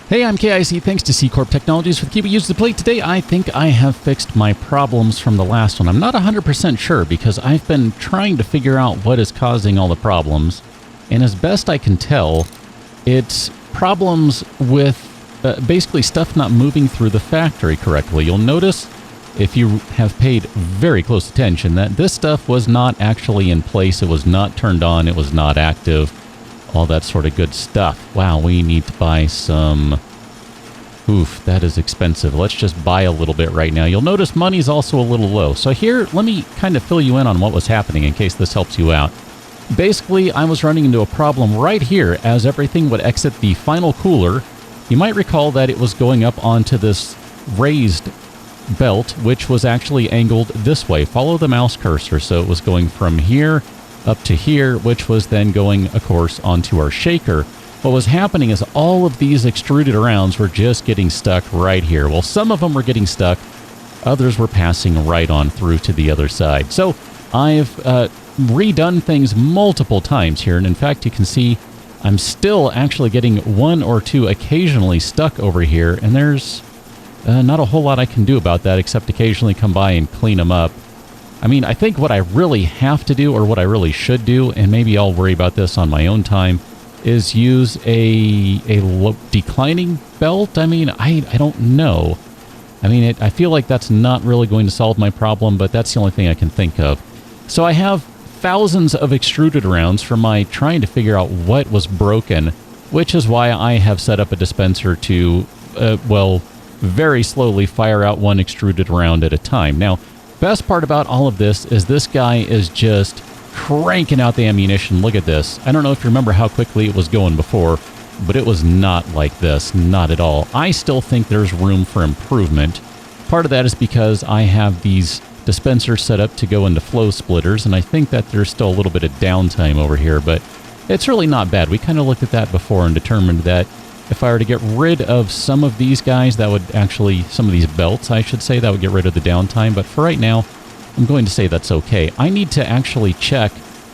Hey, I'm KIC. Thanks to Seacorp Technologies for keeping using the plate. Today, I think I have fixed my problems from the last one. I'm not 100% sure because I've been trying to figure out what is causing all the problems. And as best I can tell, it's problems with basically stuff not moving through the factory correctly. You'll notice, if you have paid very close attention, that this stuff was not actually in place. It was not turned on. It was not active. All that sort of good stuff. Wow, we need to buy some... Oof, that is expensive. Let's just buy a little bit right now. You'll notice money's also a little low. So here, let me kind of fill you in on what was happening in case this helps you out. Basically, I was running into a problem right here as everything would exit the final cooler. You might recall that it was going up onto this raised belt, which was actually angled this way. Follow the mouse cursor. So it was going from here up to here, which was then going, of course, onto our shaker. What was happening is all of these extruded rounds were just getting stuck right here. Well, some of them were getting stuck, others were passing right on through to the other side. So I've redone things multiple times here, and in fact, you can see I'm still actually getting one or two occasionally stuck over here, and there's not a whole lot I can do about that except occasionally come by and clean them up. I mean, I think what I really have to do, or what I really should do, and maybe I'll worry about this on my own time, is use a declining belt. I mean, I don't know. I mean, I feel like that's not really going to solve my problem, but that's the only thing I can think of. So I have thousands of extruded rounds from my trying to figure out what was broken, which is why I have set up a dispenser to, well, very slowly fire out one extruded round at a time. Now, best part about all of this is this guy is just cranking out the ammunition. Look at this. I don't know if you remember how quickly it was going before, but it was not like this. Not at all. I still think there's room for improvement. Part of that is because I have these dispensers set up to go into flow splitters, and I think that there's still a little bit of downtime over here, but it's really not bad. We kind of looked at that before and determined that if I were to get rid of some of these guys, that would actually, some of these belts, I should say, that would get rid of the downtime. But for right now, I'm going to say that's okay. I need to actually check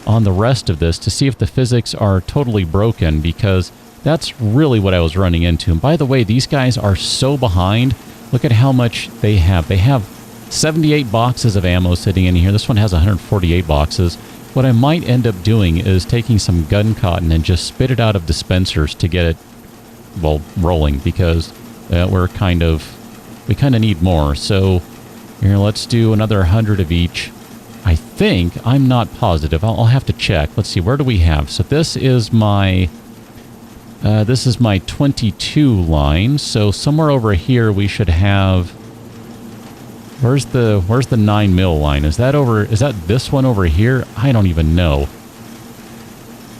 on the rest of this to see if the physics are totally broken, because that's really what I was running into. And by the way, these guys are so behind. Look at how much they have. They have 78 boxes of ammo sitting in here. This one has 148 boxes. What I might end up doing is taking some gun cotton and just spit it out of dispensers to get it, well, rolling, because we kind of need more. So here, let's do another 100 of each. I think, I'm not positive. I'll have to check. Let's see, where do we have? So this is my 22 line. So somewhere over here we should have. Where's the 9 mil line? Is that this one over here? I don't even know.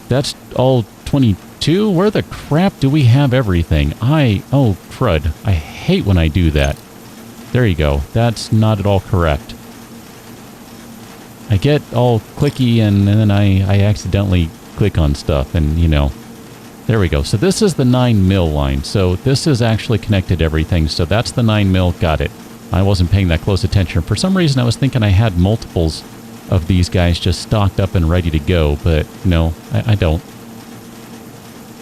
That's all 22? Where the crap do we have everything? Oh, crud. I hate when I do that. There you go. That's not at all correct. I get all clicky and then I accidentally click on stuff and, you know. There we go. So this is the 9 mil line. So this is actually connected to everything. So that's the 9 mil. Got it. I wasn't paying that close attention. For some reason, I was thinking I had multiples of these guys just stocked up and ready to go, but no, I don't.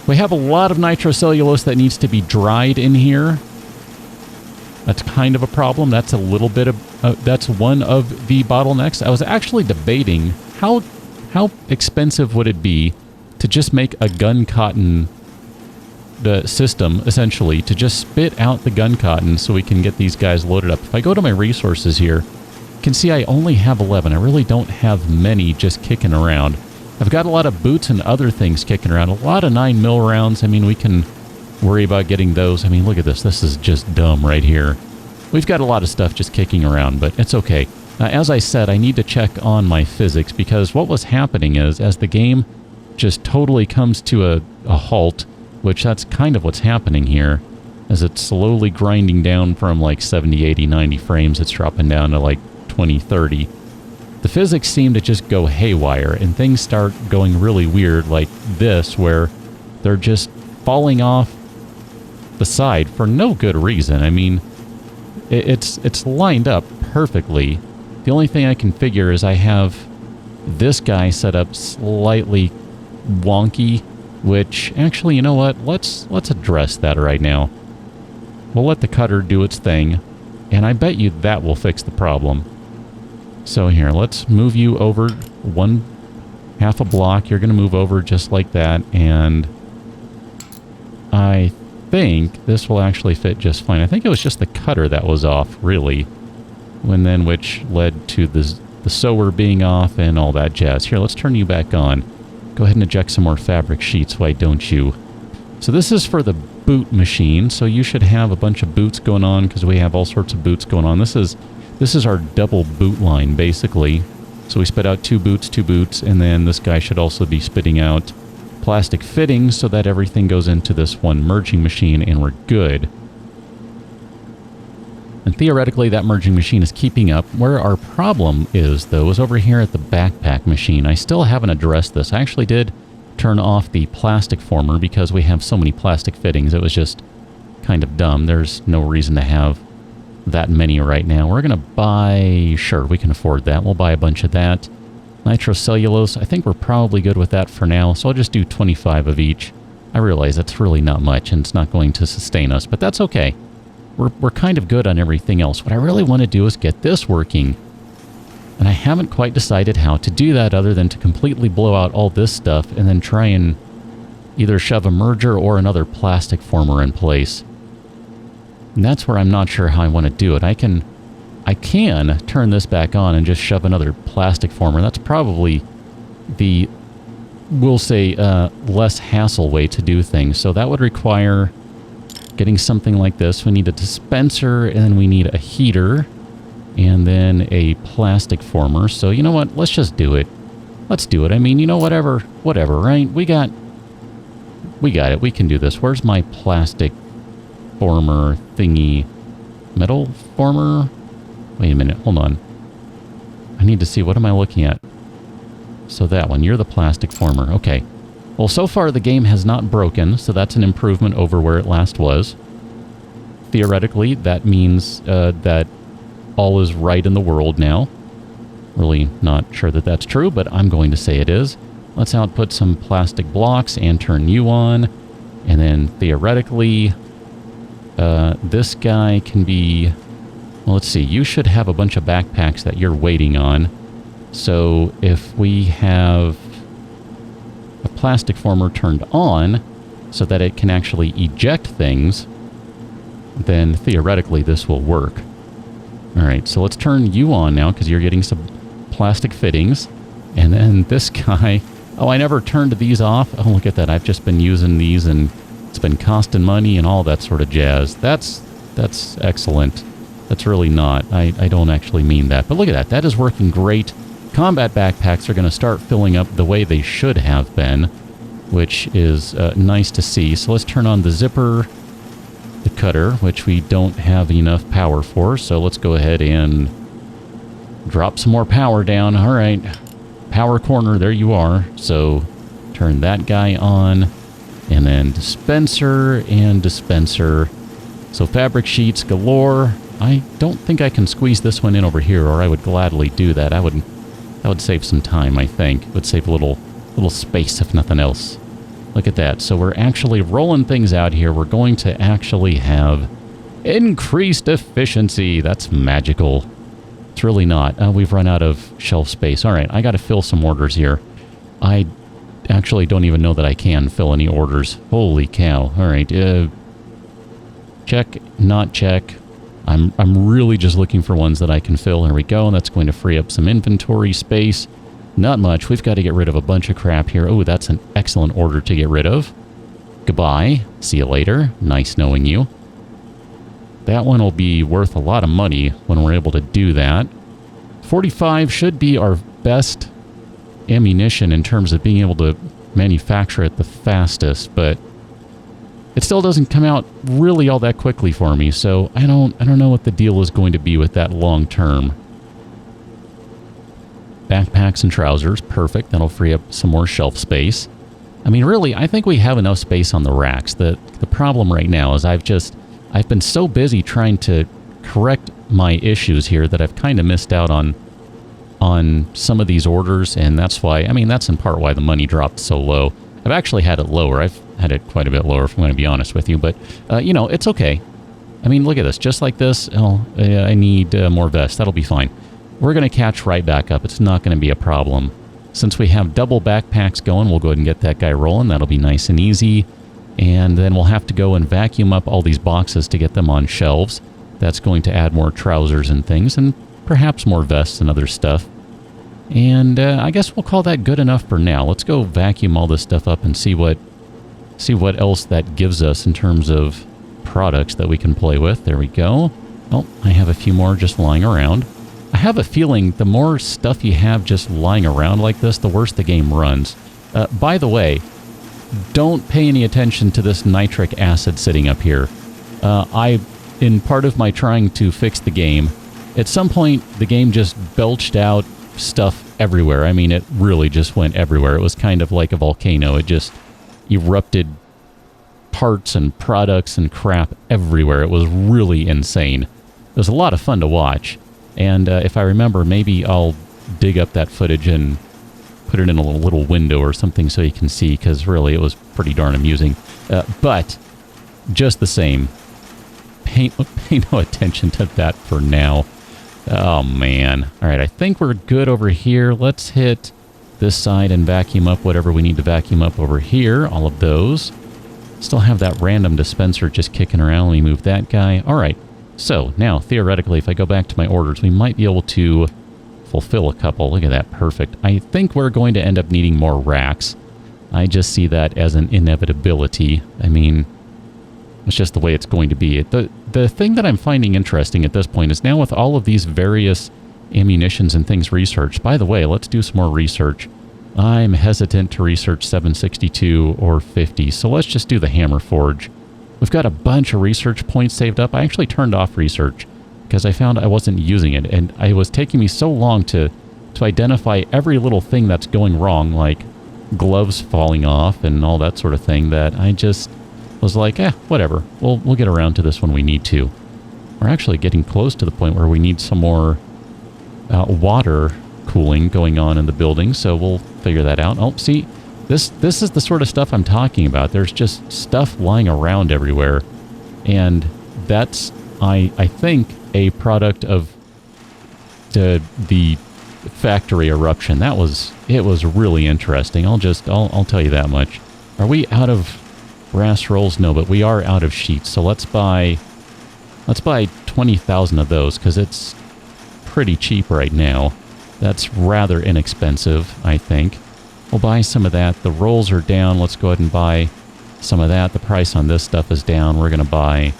We have a lot of nitrocellulose that needs to be dried in here. That's kind of a problem. That's a little bit of, that's one of the bottlenecks. I was actually debating how expensive would it be to just make a gun cotton system, essentially, to just spit out the gun cotton so we can get these guys loaded up. If I go to my resources here, you can see I only have 11. I really don't have many just kicking around. I've got a lot of boots and other things kicking around. A lot of 9 mil rounds. I mean, we can worry about getting those. I mean, look at this. This is just dumb right here. We've got a lot of stuff just kicking around, but it's okay. As I said, I need to check on my physics, because what was happening is, as the game just totally comes to a halt, which that's kind of what's happening here, as it's slowly grinding down from like 70, 80, 90 frames, it's dropping down to like 20, 30. The physics seem to just go haywire, and things start going really weird like this, where they're just falling off the side for no good reason. I mean, it's lined up perfectly. The only thing I can figure is I have this guy set up slightly wonky, which actually, you know what? Let's address that right now. We'll let the cutter do its thing, and I bet you that will fix the problem. So here, let's move you over half a block. You're going to move over just like that, and I think this will actually fit just fine. I think it was just the cutter that was off, really, which led to the sewer being off and all that jazz. Here, let's turn you back on. Go ahead and eject some more fabric sheets, why don't you? So this is for the boot machine, so you should have a bunch of boots going on, because we have all sorts of boots going on. This is our double boot line, basically. So we spit out two boots, and then this guy should also be spitting out plastic fittings so that everything goes into this one merging machine, and we're good. And theoretically, that merging machine is keeping up. Where our problem is, though, is over here at the backpack machine. I still haven't addressed this. I actually did turn off the plastic former because we have so many plastic fittings. It was just kind of dumb. There's no reason to have that many right now. We're going to buy... Sure, we can afford that. We'll buy a bunch of that. Nitrocellulose, I think we're probably good with that for now, so I'll just do 25 of each. I realize that's really not much, and it's not going to sustain us, but that's okay. We're kind of good on everything else. What I really want to do is get this working. And I haven't quite decided how to do that other than to completely blow out all this stuff and then try and either shove a merger or another plastic former in place. And that's where I'm not sure how I want to do it. I can turn this back on and just shove another plastic former. That's probably the, we'll say, less hassle way to do things. So that would require getting something like this. We need a dispenser, and then we need a heater, and then a plastic former. So you know what? Let's just do it. Let's do it. I mean, you know, whatever, right? We got it. We can do this. Where's my plastic former thingy? Metal former? Wait a minute. Hold on. I need to see. What am I looking at? So that one. You're the plastic former. Okay. Well, so far the game has not broken, so that's an improvement over where it last was. Theoretically, that means that all is right in the world now. Really not sure that that's true, but I'm going to say it is. Let's output some plastic blocks and turn you on. And then theoretically, this guy can be... Well, let's see. You should have a bunch of backpacks that you're waiting on. So if we have a plastic former turned on so that it can actually eject things, then theoretically this will work. All right, so let's turn you on now because you're getting some plastic fittings. And then this guy... Oh, I never turned these off. Oh, look at that. I've just been using these and it's been costing money and all that sort of jazz. That's excellent. That's really not. I don't actually mean that. But look at that. That is working great. Combat backpacks are going to start filling up the way they should have been, which is nice to see. So let's turn on the zipper, the cutter, which we don't have enough power for. So let's go ahead and drop some more power down. All right. Power corner, there you are. So turn that guy on, and then dispenser and dispenser. So fabric sheets galore. I don't think I can squeeze this one in over here, or I would gladly do that. That would save some time, I think. It would save a little space, if nothing else. Look at that. So we're actually rolling things out here. We're going to actually have increased efficiency. That's magical. It's really not. We've run out of shelf space. All right, I got to fill some orders here. I actually don't even know that I can fill any orders. Holy cow. All right, check, not check. I'm really just looking for ones that I can fill. There we go. And that's going to free up some inventory space. Not much. We've got to get rid of a bunch of crap here. Oh, that's an excellent order to get rid of. Goodbye. See you later. Nice knowing you. That one will be worth a lot of money when we're able to do that. 45 should be our best ammunition in terms of being able to manufacture it the fastest, but it still doesn't come out really all that quickly for me, so I don't know what the deal is going to be with that long term. Backpacks and trousers, perfect. That'll free up some more shelf space. I mean, really, I think we have enough space on the racks. The problem right now is I've been so busy trying to correct my issues here that I've kind of missed out on some of these orders, and that's why, I mean, that's in part why the money dropped so low. I've actually had it lower. I've had it quite a bit lower, if I'm going to be honest with you, but, you know, it's okay. I mean, look at this. Just like this. Oh, I need more vests. That'll be fine. We're going to catch right back up. It's not going to be a problem. Since we have double backpacks going, we'll go ahead and get that guy rolling. That'll be nice and easy. And then we'll have to go and vacuum up all these boxes to get them on shelves. That's going to add more trousers and things, and perhaps more vests and other stuff. And I guess we'll call that good enough for now. Let's go vacuum all this stuff up and see what else that gives us in terms of products that we can play with. There we go. Oh, I have a few more just lying around. I have a feeling the more stuff you have just lying around like this, the worse the game runs. By the way, don't pay any attention to this nitric acid sitting up here. In part of my trying to fix the game, at some point the game just belched out stuff everywhere. I mean, it really just went everywhere. It was kind of like a volcano. It just erupted parts and products and crap everywhere. It was really insane. It was a lot of fun to watch. And if I remember, maybe I'll dig up that footage and put it in a little window or something so you can see, because really it was pretty darn amusing. But just the same, pay no attention to that for now. Oh, man. All right, I think we're good over here. Let's hit this side and vacuum up whatever we need to vacuum up over here. All of those. Still have that random dispenser just kicking around. Let me move that guy. All right. So now, theoretically, if I go back to my orders, we might be able to fulfill a couple. Look at that. Perfect. I think we're going to end up needing more racks. I just see that as an inevitability. I mean, it's just the way it's going to be. The thing that I'm finding interesting at this point is now with all of these various ammunitions and things researched. By the way, let's do some more research. I'm hesitant to research 762 or 50, so let's just do the hammer forge. We've got a bunch of research points saved up. I actually turned off research because I found I wasn't using it, and it was taking me so long to identify every little thing that's going wrong, like gloves falling off and all that sort of thing, that I just was like, whatever. We'll get around to this when we need to. We're actually getting close to the point where we need some more water cooling going on in the building, so we'll figure that out. Oh, see, this is the sort of stuff I'm talking about. There's just stuff lying around everywhere, and that's, I think, a product of the factory eruption. It was really interesting. I'll tell you that much. Are we out of brass rolls? No, but we are out of sheets. So let's buy 20,000 of those, because it's pretty cheap right now. That's rather inexpensive, I think. We'll buy some of that. The rolls are down. Let's go ahead and buy some of that. The price on this stuff is down. We're going to buy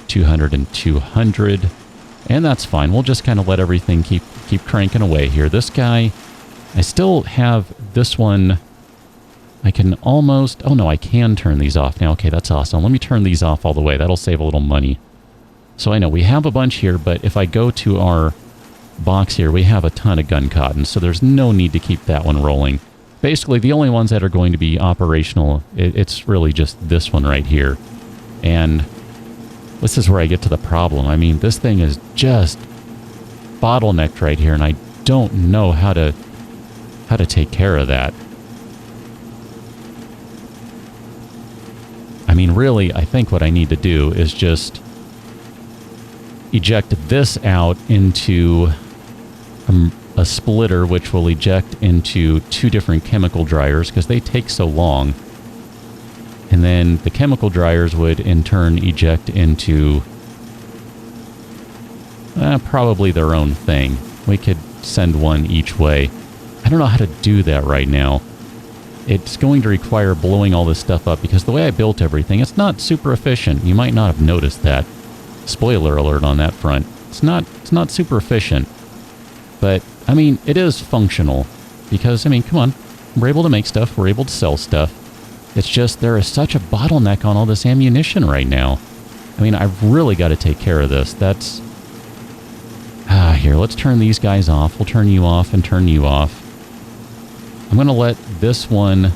200 and 200. And that's fine. We'll just kind of let everything keep cranking away here. This guy, I still have this one. I can almost... Oh, no, I can turn these off now. Okay, that's awesome. Let me turn these off all the way. That'll save a little money. So I know we have a bunch here, but if I go to our box here, we have a ton of gun cotton, so there's no need to keep that one rolling. Basically, the only ones that are going to be operational, it's really just this one right here. And this is where I get to the problem. I mean, this thing is just bottlenecked right here, and I don't know how to take care of that. I mean, really, I think what I need to do is just eject this out into a splitter, which will eject into 2 different chemical dryers, because they take so long. And then the chemical dryers would in turn eject into probably their own thing. We could send one each way. I don't know how to do that right now. It's going to require blowing all this stuff up, because the way I built everything, it's not super efficient. You might not have noticed that. Spoiler alert on that front. It's not super efficient. But, I mean, it is functional. Because, I mean, come on. We're able to make stuff. We're able to sell stuff. It's just there is such a bottleneck on all this ammunition right now. I mean, I've really got to take care of this. That's... here, let's turn these guys off. We'll turn you off and turn you off. I'm going to let this one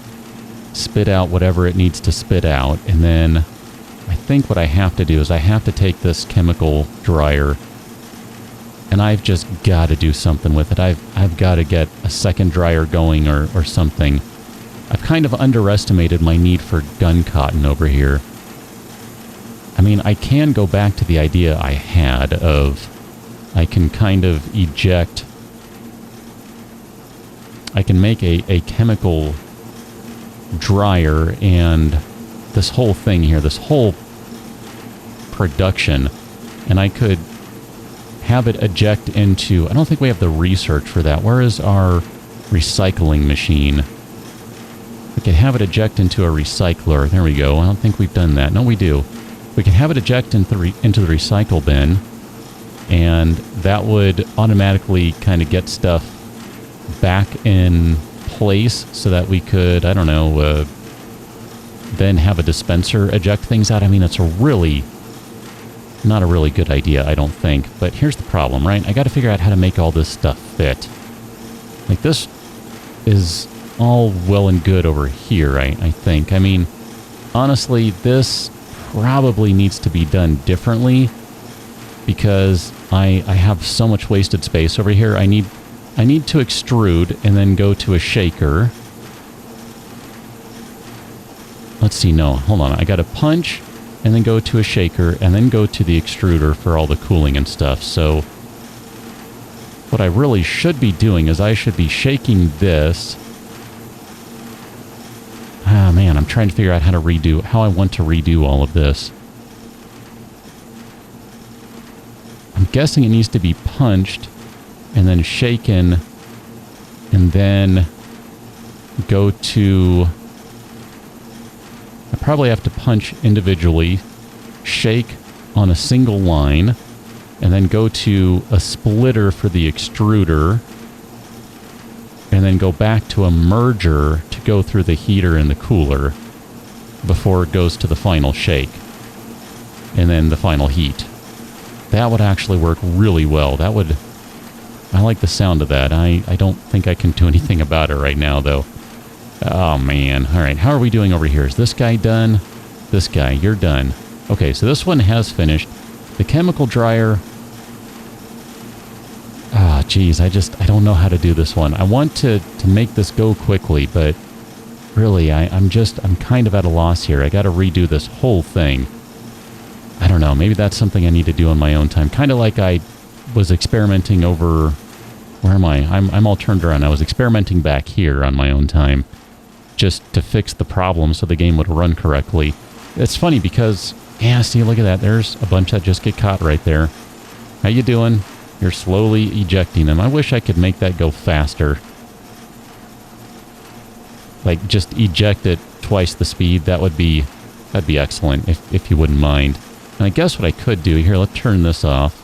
spit out whatever it needs to spit out. And then I think what I have to do is I have to take this chemical dryer, and I've just got to do something with it. I've got to get a second dryer going or something. I've kind of underestimated my need for gun cotton over here. I mean, I can go back to the idea I had of I can kind of eject. I can make a chemical dryer, and this whole thing here, this whole production, and I could have it eject into, I don't think we have the research for that. Where is our recycling machine? We could have it eject into a recycler. There we go. I don't think we've done that. No, we do. We can have it eject into the recycle bin, and that would automatically kind of get stuff back in place so that we could, I don't know, then have a dispenser eject things out. I mean, it's not a really good idea, I don't think. But here's the problem, right? I got to figure out how to make all this stuff fit. Like, this is all well and good over here, I think. I mean, honestly, this probably needs to be done differently because I have so much wasted space over here. I need to extrude and then go to a shaker. Let's see, no, hold on. I got to punch and then go to a shaker and then go to the extruder for all the cooling and stuff. So what I really should be doing is I should be shaking this. Ah, man, I'm trying to figure out how I want to redo all of this. I'm guessing it needs to be punched and then shaken and then go to... I probably have to punch individually, shake on a single line, and then go to a splitter for the extruder, and then go back to a merger to go through the heater and the cooler before it goes to the final shake and then the final heat. That would actually work really well. I like the sound of that. I don't think I can do anything about it right now, though. Oh, man. All right, how are we doing over here? Is this guy done? This guy, you're done. Okay, so this one has finished. The chemical dryer... Ah, geez, I don't know how to do this one. I want to make this go quickly, but really, I'm kind of at a loss here. I got to redo this whole thing. I don't know, maybe that's something I need to do on my own time. Kind of like I was experimenting over... Where am I? I'm all turned around. I was experimenting back here on my own time, just to fix the problem so the game would run correctly. It's funny because, yeah, see, look at that. There's a bunch that just get caught right there. How you doing? You're slowly ejecting them. I wish I could make that go faster. Like, just eject it twice the speed. That'd be excellent if you wouldn't mind. And I guess what I could do here, let's turn this off.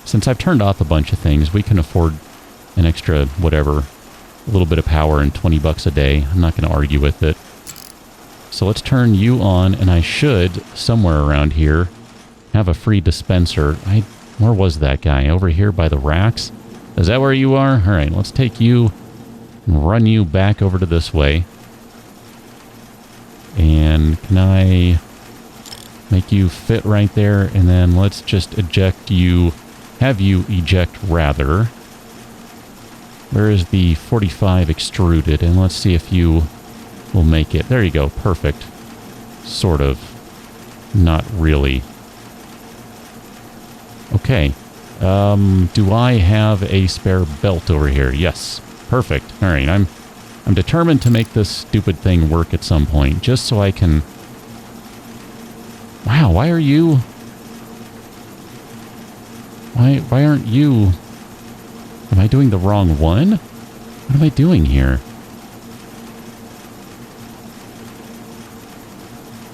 Since I've turned off a bunch of things, we can afford an extra, whatever, a little bit of power and $20 a day. I'm not going to argue with it. So let's turn you on, and I should, somewhere around here, have a free dispenser. Where was that guy? Over here by the racks? Is that where you are? All right, let's take you and run you back over to this way. And can I make you fit right there? And then let's just eject you, have you eject rather. Where is the 45 extruded? And let's see if you will make it. There you go. Perfect. Sort of. Not really. Okay. Do I have a spare belt over here? Yes. Perfect. All right. I'm determined to make this stupid thing work at some point, just so I can... Wow, why are you... Why aren't you... Am I doing the wrong one? What am I doing here?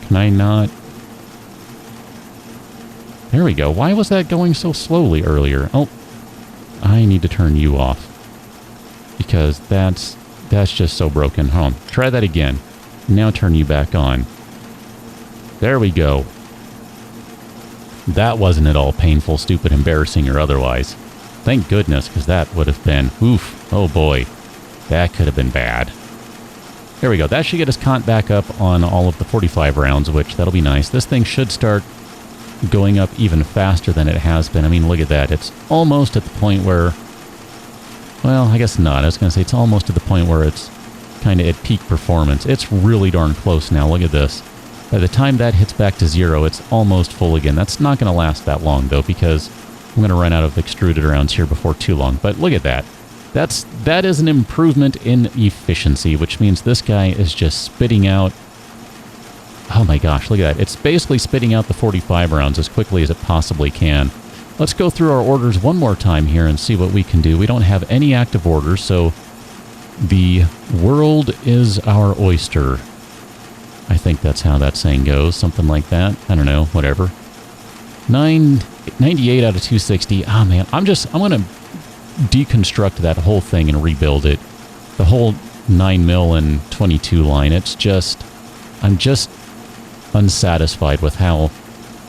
Can I not... There we go. Why was that going so slowly earlier? Oh, I need to turn you off. Because that's just so broken. Hold on. Try that again. Now turn you back on. There we go. That wasn't at all painful, stupid, embarrassing, or otherwise. Thank goodness, because that would have been... Oof. Oh boy. That could have been bad. There we go. That should get us caught back up on all of the 45 rounds, which that'll be nice. This thing should start going up even faster than it has been. I mean, look at that. It's almost at the point where... Well, I guess not. I was going to say it's almost at the point where it's kind of at peak performance. It's really darn close now. Look at this. By the time that hits back to 0, it's almost full again. That's not going to last that long, though, because I'm going to run out of extruded rounds here before too long. But look at that. That is an improvement in efficiency, which means this guy is just spitting out... Oh my gosh, look at that. It's basically spitting out the 45 rounds as quickly as it possibly can. Let's go through our orders one more time here and see what we can do. We don't have any active orders, so the world is our oyster. I think that's how that saying goes, something like that. I don't know, whatever. 98 out of 260. Ah, man, I'm going to deconstruct that whole thing and rebuild it. The whole 9mm and 22 line. It's just, I'm just unsatisfied with how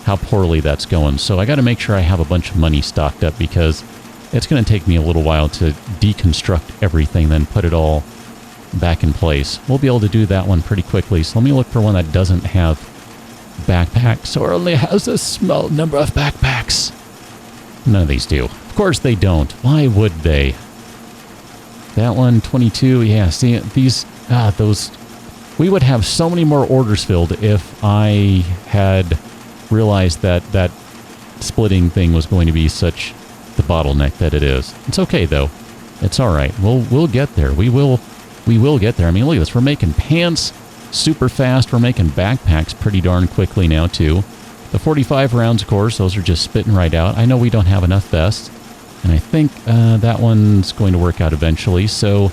poorly that's going. So I got to make sure I have a bunch of money stocked up, because it's going to take me a little while to deconstruct everything, then put it all back in place. We'll be able to do that one pretty quickly. So let me look for one that doesn't have backpacks, or only has a small number of backpacks. None of these do. Of course they don't. Why would they? That one, 22, yeah, see, these, those, we would have so many more orders filled if I had realized that that splitting thing was going to be such the bottleneck that it is. It's okay, though. It's all right. We'll get there. We will get there. I mean, look at this. We're making pants super fast. We're making backpacks pretty darn quickly now, too. The 45 rounds, of course, those are just spitting right out. I know we don't have enough vests, and I think that one's going to work out eventually. So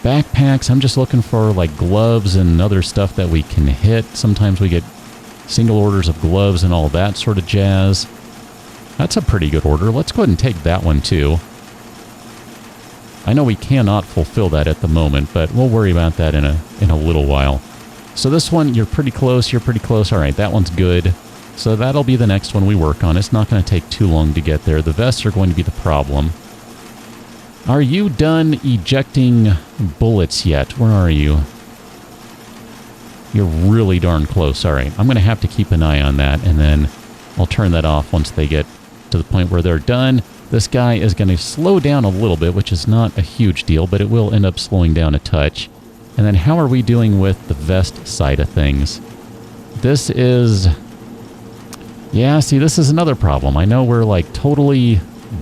backpacks, I'm just looking for like gloves and other stuff that we can hit. Sometimes we get single orders of gloves and all that sort of jazz. That's a pretty good order. Let's go ahead and take that one, too. I know we cannot fulfill that at the moment, but we'll worry about that in a little while. So this one, you're pretty close, you're pretty close. All right, that one's good. So that'll be the next one we work on. It's not going to take too long to get there. The vests are going to be the problem. Are you done ejecting bullets yet? Where are you? You're really darn close. All right, I'm going to have to keep an eye on that, and then I'll turn that off once they get to the point where they're done. This guy is going to slow down a little bit, which is not a huge deal, but it will end up slowing down a touch. And then how are we doing with the vest side of things? This is... Yeah, see, this is another problem. I know we're like totally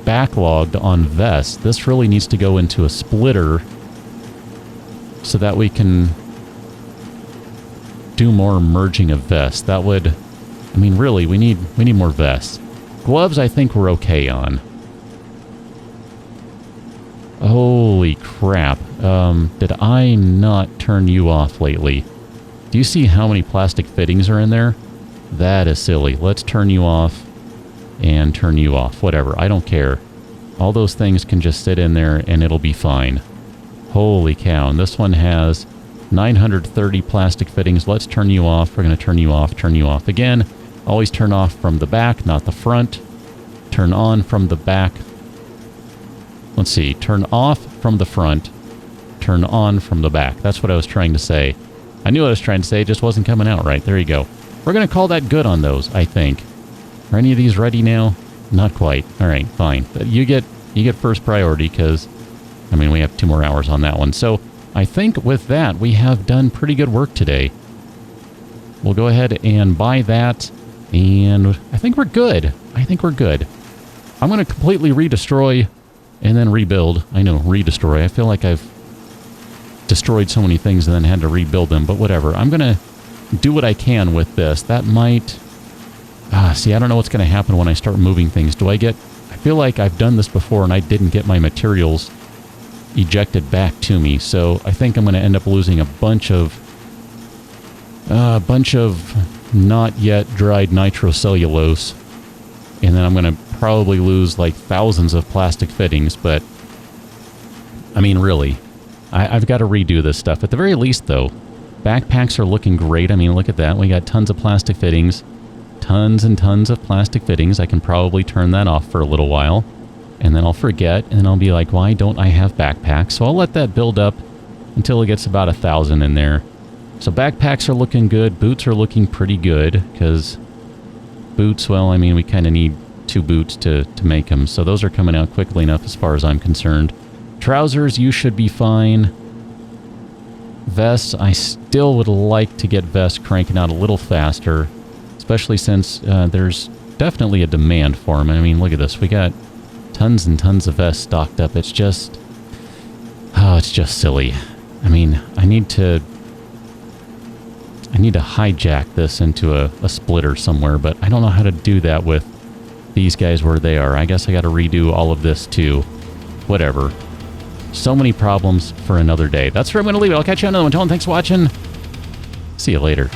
backlogged on vests. This really needs to go into a splitter so that we can do more merging of vests. That would... I mean, really, we need more vests. Gloves, I think we're okay on. Holy crap. Did I not turn you off lately? Do you see how many plastic fittings are in there? That is silly. Let's turn you off and turn you off. Whatever. I don't care. All those things can just sit in there and it'll be fine. Holy cow. And this one has 930 plastic fittings. Let's turn you off. We're going to turn you off again. Always turn off from the back, not the front. Turn on from the back. Let's see. Turn off from the front. Turn on from the back. That's what I was trying to say. I knew what I was trying to say. It just wasn't coming out right. There you go. We're going to call that good on those, I think. Are any of these ready now? Not quite. All right, fine. You get first priority because, I mean, we have 2 more hours on that one. So I think with that, we have done pretty good work today. We'll go ahead and buy that, and I think we're good. I think we're good. I'm going to completely redestroy and then rebuild. I know, redestroy. I feel like I've destroyed so many things and then had to rebuild them, but whatever. I'm going to do what I can with this. That might... see, I don't know what's going to happen when I start moving things. I feel like I've done this before and I didn't get my materials ejected back to me, so I think I'm going to end up losing a bunch of not yet dried nitrocellulose, and then I'm going to probably lose like thousands of plastic fittings, but I mean, really, I've got to redo this stuff. At the very least, though, backpacks are looking great. I mean, look at that. We got tons of plastic fittings. Tons and tons of plastic fittings. I can probably turn that off for a little while, and then I'll forget, and then I'll be like, why don't I have backpacks? So I'll let that build up until it gets about 1,000 in there. So backpacks are looking good. Boots are looking pretty good, because boots, well, I mean, we kind of need 2 boots to make them. So those are coming out quickly enough as far as I'm concerned. Trousers, you should be fine. Vests, I still would like to get vests cranking out a little faster, especially since there's definitely a demand for them. I mean, look at this. We got tons and tons of vests stocked up. It's just... oh, it's just silly. I mean, I need to hijack this into a splitter somewhere, but I don't know how to do that with these guys where they are. I guess I got to redo all of this too. Whatever. So many problems for another day. That's where I'm going to leave it. I'll catch you on another one. Tell them thanks for watching. See you later.